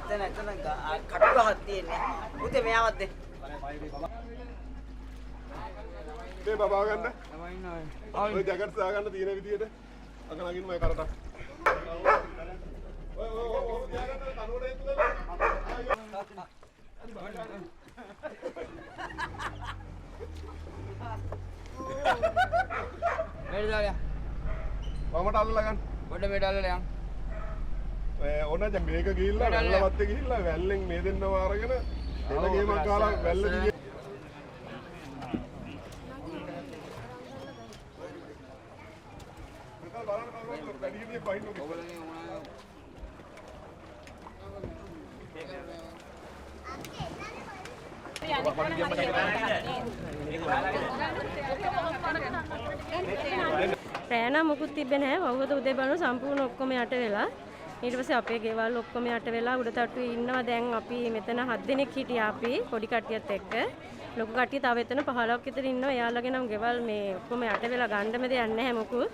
එතන කටුගහක් තියෙන්නේ. පුතේ මෙයාවත් දෙන්න. මේ බබා ගන්න. ඔය ජැකට් සා ගන්න තියෙන විදියට අක නගින්න මම කරට. ඔය ජැකට් කනුවට එක්කද? මේක දාලා. මමට අල්ලලා ගන්න. පොඩ මේක අල්ලලා යන්න. ඕන දැන් මේක ගිහිල්ලා වැල්ලවත් ගිහිල්ලා වැල්ලෙන් මේ දෙන්නව අරගෙන එන ගේමක් ගාලා වැල්ල දිගේ රෑනා මොකුත් තිබ්බේ නැහැ. වවුවද උදේ බලන සම්පූර්ණ ඔක්කොම යට වෙලා. ඊට පස්සේ අපේ ගෙවල් ඔක්කොම යට වෙලා උඩ තට්ටුවේ ඉන්නවා. දැන් අපි මෙතන 7 දෙනෙක් හිටියා අපි පොඩි කට්ටියත් එක්ක. ලොකු කට්ටිය තව එතන 15ක් විතර ඉන්නවා. එයාලගේ නම් ගෙවල් මේ ඔක්කොම යට වෙලා ගන්නම දෙයක් නැහැ මොකුත්.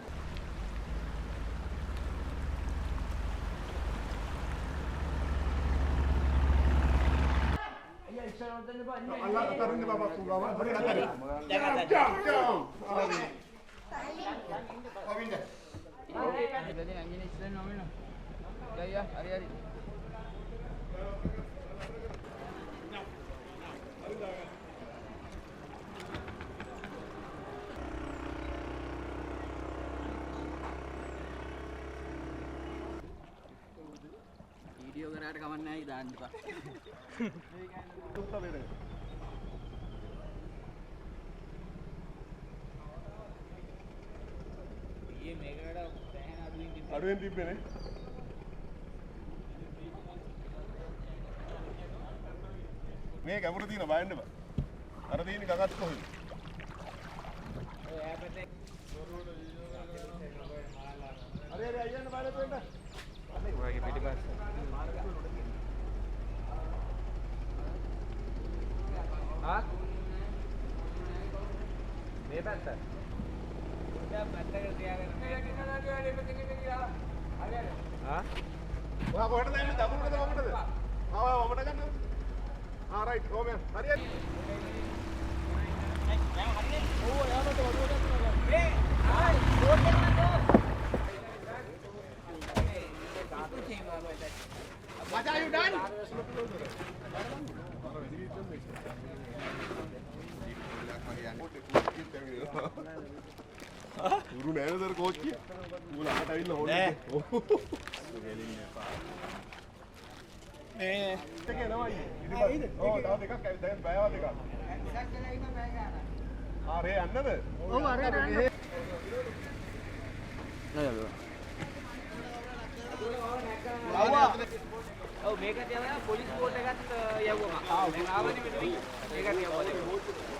අල්ලා කරින්න බබා තුගාව හරි හරි වීඩියෝ කරාට කමක් නැහැ දාන්න එපා. අඩුවෙන් තිබ්බේනේ. මේ ගැඹුරු තියෙන බයන්න බා. අර තියෙන ගගත් කොහෙද? ඔය ඈපැත්තේ හරි හරි අයියන්න බයලට වෙන්න. ඔයගේ පිටිපස්ස. ආ? මේ පැත්ත. දැන් පැත්තකට තියාගෙන ආ? ඔයා කොහෙටද යන්නේ? දකුණටද වමටද? වමට ගන්න. රයිට් ඕමෙන් හරියට ඕ යාමට වඩුව ගන්නවා මේ ආයි රෝඩ් එක නෝ What are you done? ගුරු නෑනේද කෝච්චිය? උඹ ළඟට ඇවිල්ලා හොන්නේ. නේ ටික එනවා අයියේ. ඔව් තව දෙකක් ඇවිත් දැන් බයව දෙකක්. එකක් වෙලා ඉන්න බය ගන්න. ආරේ යන්නද? ඔව් ආරේ යන්න. නෑ ඔව් මේක තියලා පොලිස් බෝට් එකත් යවුවා. ආවනේ මෙතන. ඒකත් යවුවා.